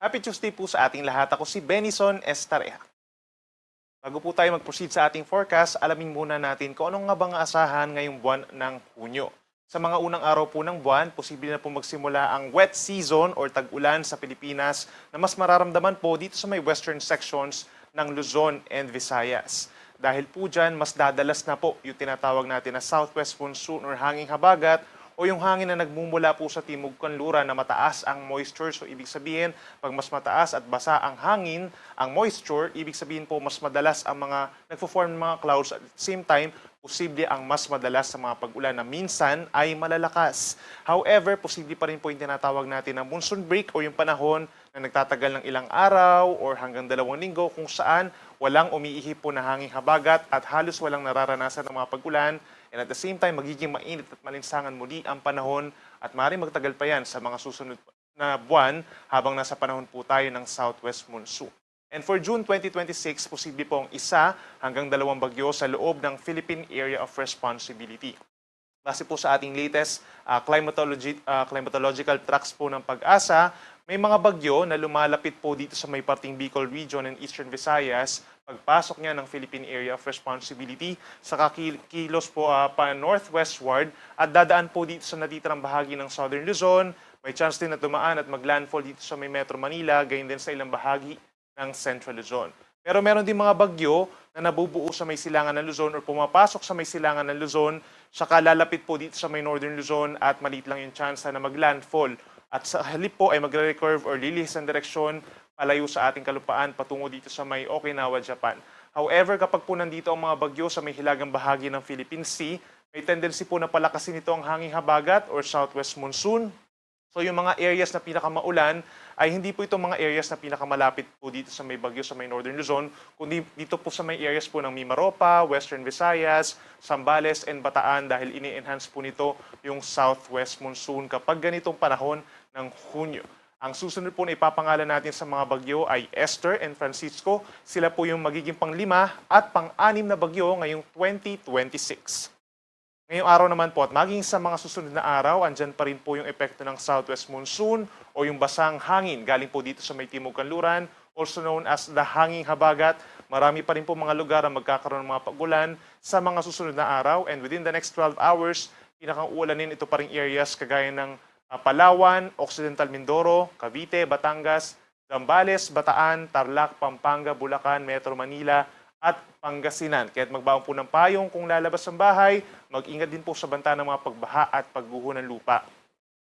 Happy Tuesday po sa ating lahat. Ako si Benison Estareja. Bago po tayo mag-proceed sa ating forecast, alamin muna natin kung anong nga bang aasahan ngayong buwan ng Hunyo. Sa mga unang araw po ng buwan, posible na po magsimula ang wet season or tag-ulan sa Pilipinas na mas mararamdaman po dito sa may western sections ng Luzon and Visayas. Dahil po dyan, mas dadalas na po yung tinatawag natin na southwest monsoon or hanging habagat o yung hangin na nagmumula po sa timog kanluran na mataas ang moisture. So ibig sabihin, pag mas mataas at basa ang hangin, ang moisture, ibig sabihin po mas madalas ang mga nagfo-form ng mga clouds. At the same time, posible ang mas madalas sa mga pag-ulan na minsan ay malalakas. However, posible pa rin po yung tinatawag natin na monsoon break o yung panahon na nagtatagal ng ilang araw or hanggang 2 linggo kung saan walang umiihip po na hanging habagat at halos walang nararanasan ng mga pag-ulan. And at the same time, magiging mainit at malinsangan muli ang panahon at maaaring magtagal pa yan sa mga susunod na buwan habang nasa panahon po tayo ng southwest monsoon. And for June 2026, posible pong 1 hanggang 2 bagyo sa loob ng Philippine Area of Responsibility. Base po sa ating latest climatological tracks po ng Pag-asa, may mga bagyo na lumalapit po dito sa may parting Bicol Region and Eastern Visayas pagpasok niya ng Philippine Area of Responsibility sa kilos po pa northwestward at dadaan po dito sa natitirang bahagi ng Southern Luzon. May chance din na tumaan at maglandfall dito sa may Metro Manila, gayon din sa ilang bahagi ng Central Luzon. Pero meron din mga bagyo na nabubuo sa may silangan ng Luzon or pumapasok sa may silangan ng Luzon, saka lalapit po dito sa may Northern Luzon at maliit lang yung chance na maglandfall. At sa halip po ay magre-recurve or lilihis ang direksyon palayo sa ating kalupaan patungo dito sa may Okinawa, Japan. However, kapag po nandito ang mga bagyo sa may hilagang bahagi ng Philippine Sea, may tendency po na palakasin ito ang hanging habagat or southwest monsoon. So yung mga areas na pinakamaulan ay hindi po itong mga areas na pinakamalapit po dito sa may bagyo sa may Northern Luzon, kundi dito po sa may areas po ng Mimaropa, Western Visayas, Zambales, and Bataan dahil ini-enhance po nito yung southwest monsoon kapag ganitong panahon ng Hunyo. Ang susunod po na ipapangalan natin sa mga bagyo ay Esther and Francisco. Sila po yung magiging pang-5 at pang-6 na bagyo ngayong 2026. Ngayong araw naman po at maging sa mga susunod na araw, andyan pa rin po yung epekto ng southwest monsoon o yung basang hangin galing po dito sa may timog kanluran, also known as the hanging habagat. Marami pa rin po mga lugar ang magkakaroon ng mga pag-ulan sa mga susunod na araw and within the next 12 hours, pinakang-uulanin ito pa rin areas kagaya ng Palawan, Occidental Mindoro, Cavite, Batangas, Zambales, Bataan, Tarlac, Pampanga, Bulacan, Metro Manila at Pangasinan. Kaya't magbaon po ng payong kung lalabas ng bahay, mag-ingat din po sa banta ng mga pagbaha at pagguho ng lupa.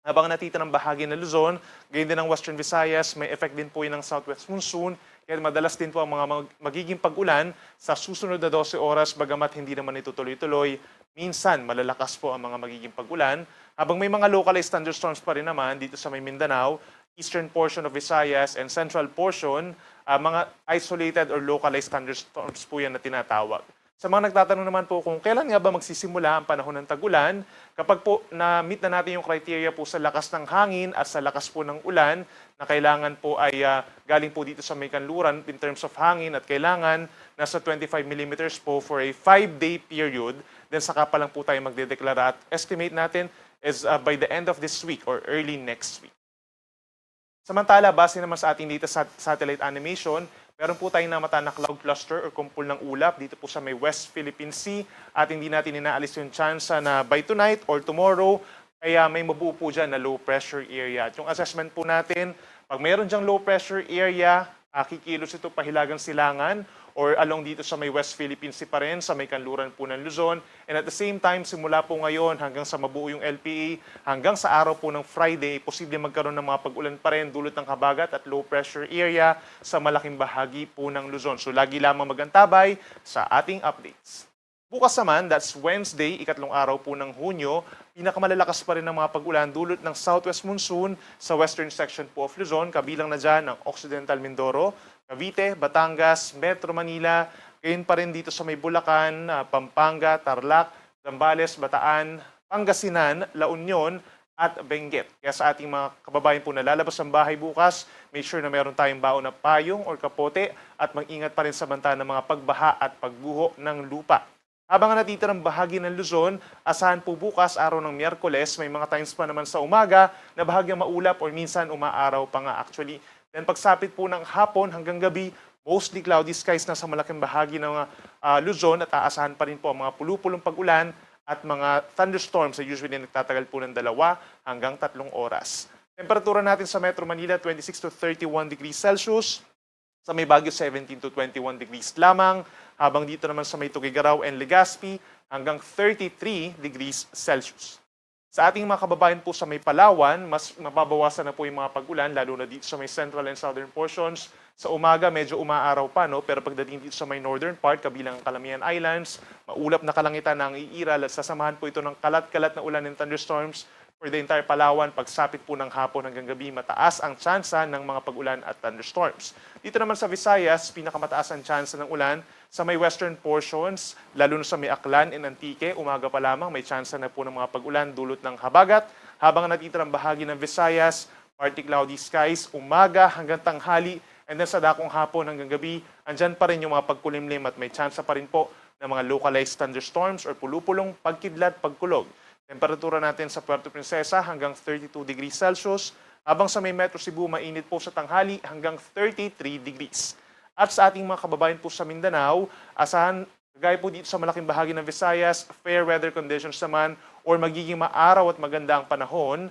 Habang natitirang bahagi ng Luzon, gayon din ng Western Visayas, may effect din po yun ng southwest monsoon. Kaya madalas din po ang mga magiging pag-ulan sa susunod na 12 oras, bagamat hindi naman ito tuloy-tuloy. Minsan, malalakas po ang mga magiging pag-ulan. Habang may mga localized thunderstorms pa rin naman dito sa may Mindanao, eastern portion of Visayas and central portion, mga isolated or localized thunderstorms po yan na tinatawag. Sa mga nagtatanong naman po kung kailan nga ba magsisimula ang panahon ng tag-ulan, kapag po na-meet na natin yung criteria po sa lakas ng hangin at sa lakas po ng ulan, na kailangan po ay galing po dito sa may kanluran in terms of hangin at kailangan nasa 25 millimeters po for a 5-day period, then saka pa lang po tayo magdedeklara at estimate natin is by the end of this week or early next week. Samantala, base naman sa ating latest satellite animation, meron po tayong namata na cloud cluster or kumpul ng ulap dito po sa may West Philippine Sea at hindi natin inaalis yung chance na by tonight or tomorrow, kaya may mabuo po dyan na low pressure area. At yung assessment po natin, pag mayroon dyang low pressure area, kikilos ito pahilagang silangan or along dito sa may West Philippine Sea pa rin, sa may kanluran po ng Luzon. And at the same time, simula po ngayon hanggang sa mabuo yung LPA, hanggang sa araw po ng Friday, posible magkaroon ng mga pag-ulan pa rin dulot ng habagat at low pressure area sa malaking bahagi po ng Luzon. So lagi lamang magantabay sa ating updates. Bukas naman, that's Wednesday, 2 araw po ng Hunyo, pinakamalalakas pa rin ng mga pag-ulan dulot ng southwest monsoon sa western section po of Luzon, kabilang na dyan ang Occidental Mindoro, Cavite, Batangas, Metro Manila, gayon pa rin dito sa may Bulacan, Pampanga, Tarlac, Zambales, Bataan, Pangasinan, La Union, at Benguet. Kaya sa ating mga kababayan po na lalabas ng bahay bukas, make sure na meron tayong baon na payong or kapote at mag-ingat pa rin sa banta ng mga pagbaha at pagguho ng lupa. Habang natitirang bahagi ng Luzon, asahan po bukas, araw ng Miyerkules, may mga times pa naman sa umaga na bahagyang maulap or minsan umaaraw pa nga. Actually, Then pagsapit po ng hapon hanggang gabi, mostly cloudy skies na sa malaking bahagi ng Luzon at aasahan pa rin po ang mga pulupulong pag-ulan at mga thunderstorms na usually nagtatagal po ng 2 hanggang 3 oras. Temperatura natin sa Metro Manila, 26 to 31 degrees Celsius. Sa may Baguio, 17 to 21 degrees lamang. Habang dito naman sa may Tuguegarao and Legazpi, hanggang 33 degrees Celsius. Sa ating mga kababayan po sa may Palawan, mas mababawasan na po yung mga pag-ulan, lalo na dito sa may central and southern portions. Sa umaga, medyo umaaraw pa, no? Pero pagdating dito sa may northern part, kabilang ang Calamian Islands, maulap na kalangitan na ang iiral at sasamahan po ito ng kalat-kalat na ulan and thunderstorms. For the entire Palawan, pagsapit po ng hapon hanggang gabi, mataas ang tsansa ng mga pag-ulan at thunderstorms. Dito naman sa Visayas, pinakamataas ang tsansa ng ulan sa may western portions, lalo na sa may Aklan and Antique. Umaga pa lamang, may tsansa na po ng mga pag-ulan dulot ng habagat. Habang natitirang bahagi ng Visayas, partly cloudy skies, umaga hanggang tanghali, and then sa dakong hapon hanggang gabi, andyan pa rin yung mga pagkulimlim at may tsansa pa rin po ng mga localized thunderstorms or pulupulong pagkidlat, pagkulog. Temperatura natin sa Puerto Princesa hanggang 32 degrees Celsius, habang sa may Metro Cebu mainit po sa tanghali hanggang 33 degrees. At sa ating mga kababayan po sa Mindanao, asahan, gaya po dito sa malaking bahagi ng Visayas, fair weather conditions naman or magiging maaraw at maganda ang panahon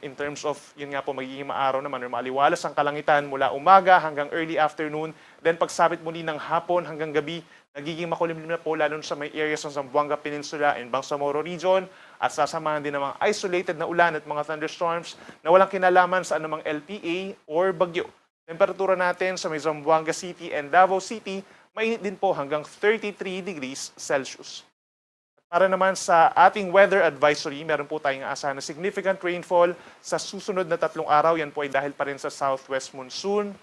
in terms of, yun nga po, magiging maaraw naman or maaliwalas ang kalangitan mula umaga hanggang early afternoon. Then pagsapit muli ng hapon hanggang gabi, nagiging makulimlim na po lalo sa may areas ng Zamboanga Peninsula and Bangsamoro region at sasamahan din ng mga isolated na ulan at mga thunderstorms na walang kinalaman sa anumang LPA or bagyo. Temperatura natin sa may Zamboanga City and Davao City, mainit din po hanggang 33 degrees Celsius. Para naman sa ating weather advisory, meron po tayong aasahan na significant rainfall sa susunod na 3 araw. Yan po ay dahil pa rin sa southwest monsoon.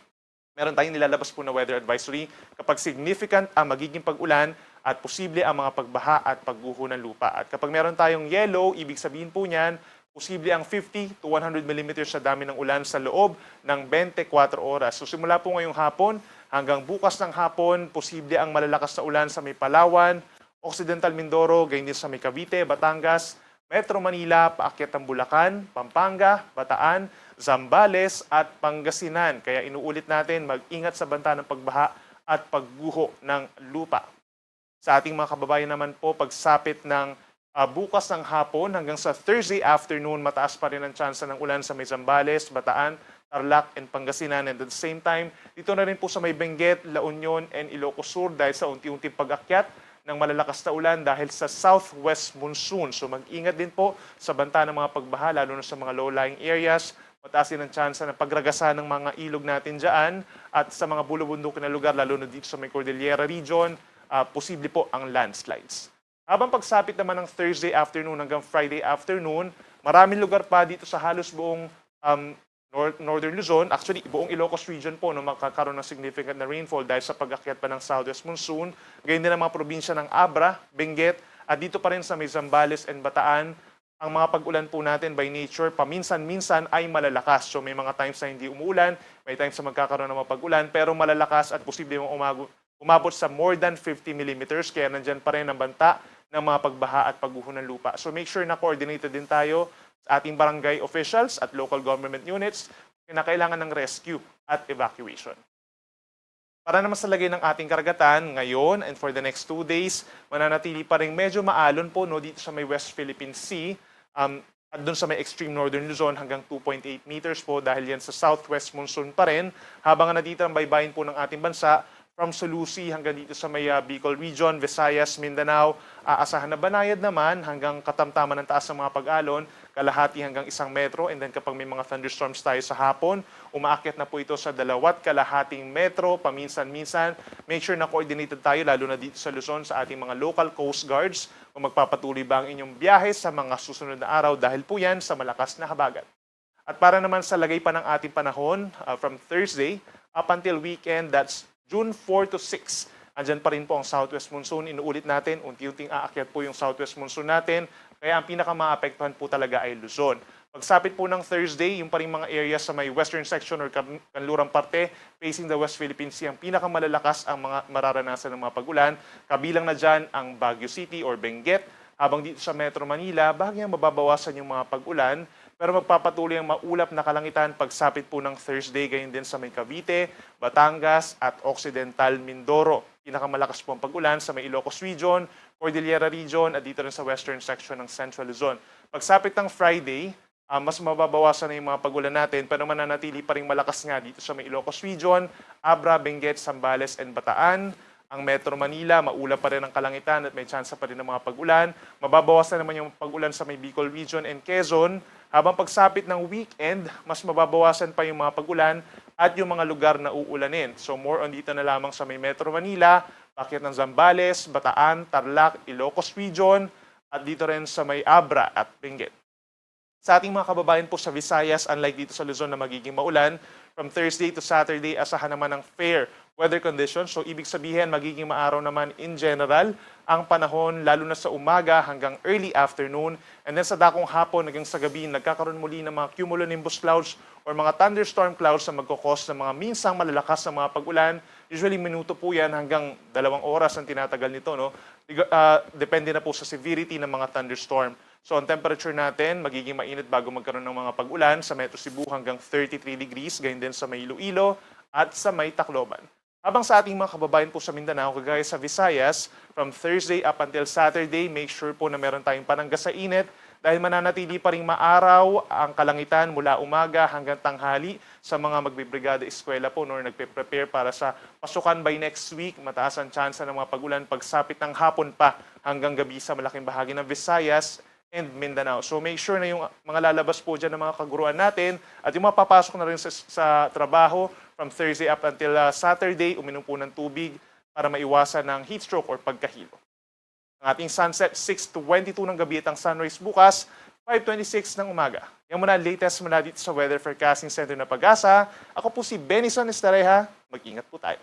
Meron tayong nilalabas po na weather advisory kapag significant ang magiging pag-ulan at posible ang mga pagbaha at pagguho ng lupa. At kapag meron tayong yellow, ibig sabihin po niyan, posible ang 50 to 100 millimeters sa dami ng ulan sa loob ng 24 oras. So simula po ngayong hapon hanggang bukas ng hapon, posible ang malalakas na ulan sa may Palawan, Occidental Mindoro, ganyan din sa may Cavite, Batangas, Metro Manila, paakyat ng Bulacan, Pampanga, Bataan, Zambales at Pangasinan. Kaya inuulit natin, mag-ingat sa banta ng pagbaha at pagguho ng lupa. Sa ating mga kababayan naman po, pagsapit ng bukas ng hapon hanggang sa Thursday afternoon, mataas pa rin ang tsansa ng ulan sa may Zambales, Bataan, Tarlac and Pangasinan. And at the same time, dito na rin po sa may Benguet, La Union and Ilocos Sur dahil sa unti-unting pag-akyat ng malalakas na ulan dahil sa southwest monsoon. So mag-ingat din po sa banta ng mga pagbaha, lalo na sa mga low-lying areas. Mataas din ang tsansa ng pagragasa ng mga ilog natin dyan at sa mga bulubundukin na lugar, lalo na dito sa may Cordillera region, posible po ang landslides. Habang pagsapit naman ng Thursday afternoon hanggang Friday afternoon, maraming lugar pa dito sa halos buong Northern Luzon, actually buong Ilocos region po no, makakaroon ng significant na rainfall dahil sa pag-akyat pa ng southwest monsoon. Ganyan din ang mga probinsya ng Abra, Benguet, at dito pa rin sa may Zambales and Bataan. Ang mga pag-ulan po natin by nature, paminsan-minsan ay malalakas. So may mga times na hindi umuulan, may times na magkakaroon ng mga pag-ulan, pero malalakas at posible mong umabot sa more than 50 millimeters. Kaya nandyan pa rin ang banta ng mga pagbaha at pagguho ng lupa. So make sure na coordinated din tayo sa ating barangay officials at local government units na kailangan ng rescue at evacuation. Para naman sa lagay ng ating karagatan, ngayon and for the next 2 days, mananatili pa rin medyo maalon po no, dito sa may West Philippine Sea, at doon sa may extreme northern Luzon hanggang 2.8 meters po dahil yan sa southwest monsoon pa rin, habang nandito ang baybayin po ng ating bansa, from Sulusi hanggang dito sa may Bicol region, Visayas, Mindanao, aasahan na banayad naman hanggang katamtaman ng taas ng mga pag-alon, kalahati hanggang 1 metro, and then kapag may mga thunderstorms tayo sa hapon, umaakyat na po ito sa 2.5 metro, paminsan-minsan. Make sure na coordinated tayo, lalo na dito sa Luzon, sa ating mga local coast guards, kung magpapatuloy ba ang inyong biyahe sa mga susunod na araw dahil po yan sa malakas na habagat. At para naman sa lagay pa ng ating panahon, from Thursday up until weekend, that's June 4 to 6. Andyan pa rin po ang southwest monsoon. Inuulit natin, unti-unting aakyat po yung southwest monsoon natin. Kaya ang pinakamaapektuhan po talaga ay Luzon. Pagsapit po ng Thursday, yung pa rin mga areas sa may western section or kanlurang parte facing the West Philippine Sea, ang pinakamalalakas ang mga mararanasan ng mga pag-ulan. Kabilang na dyan ang Baguio City or Benguet. Habang dito sa Metro Manila, bahagyang mababawasan yung mga pag-ulan pero magpapatuloy ang maulap na kalangitan pagsapit po ng Thursday, gayon din sa may Cavite, Batangas at Occidental Mindoro. Pinakamalakas po ang pag-ulan sa may Ilocos Region, Cordillera Region at dito rin sa western section ng Central Luzon. Pagsapit ng Friday, mas mababawasan na yung mga pag-ulan natin pero mananatili pa rin malakas nga dito sa may Ilocos Region, Abra, Benguet, Zambales and Bataan. Ang Metro Manila, maulap pa rin ang kalangitan at may tsansa pa rin ng mga pag-ulan. Mababawasan naman yung pag-ulan sa may Bicol Region and Quezon. Habang pagsapit ng weekend, mas mababawasan pa yung mga pag-ulan at yung mga lugar na uulanin. So more on dito na lamang sa may Metro Manila, pakyat ng Zambales, Bataan, Tarlac, Ilocos Region at dito rin sa may Abra at Benguet. Sa ating mga kababayan po sa Visayas, unlike dito sa Luzon na magiging maulan, from Thursday to Saturday, asahan naman ng fair weather conditions. So ibig sabihin, magiging maaraw naman in general ang panahon, lalo na sa umaga hanggang early afternoon. And then sa dakong hapon hanggang sa gabi, nagkakaroon muli ng mga cumulonimbus clouds or mga thunderstorm clouds na magkakos ng mga minsang malalakas na mga pag-ulan. Usually minuto po yan hanggang 2 oras ang tinatagal nito. No? Depende na po sa severity ng mga thunderstorm. So ang temperature natin, magiging mainit bago magkaroon ng mga pag-ulan sa Metro Cebu hanggang 33 degrees, gayon din sa may Iloilo at sa may Tacloban. Habang sa ating mga kababayan po sa Mindanao, kagaya sa Visayas, from Thursday up until Saturday, make sure po na meron tayong pananggas sa init dahil mananatili pa ring maaraw ang kalangitan mula umaga hanggang tanghali sa mga magbibrigada eskwela po nor nagpe-prepare para sa pasukan by next week. Mataas ang tsansa ng mga pag-ulan pagsapit ng hapon pa hanggang gabi sa malaking bahagi ng Visayas and Mindanao. So make sure na yung mga lalabas po dyan ng mga kaguruan natin at yung mga papasok na rin sa trabaho from Thursday up until Saturday, uminom po ng tubig para maiwasan ng heat stroke or pagkahilo. Ang ating sunset, 6:22 ng gabi at ang sunrise bukas, 5:26 ng umaga. Yan muna latest mula dito sa Weather Forecasting Center na Pag-asa. Ako po si Benison Estareja. Mag-ingat po tayo.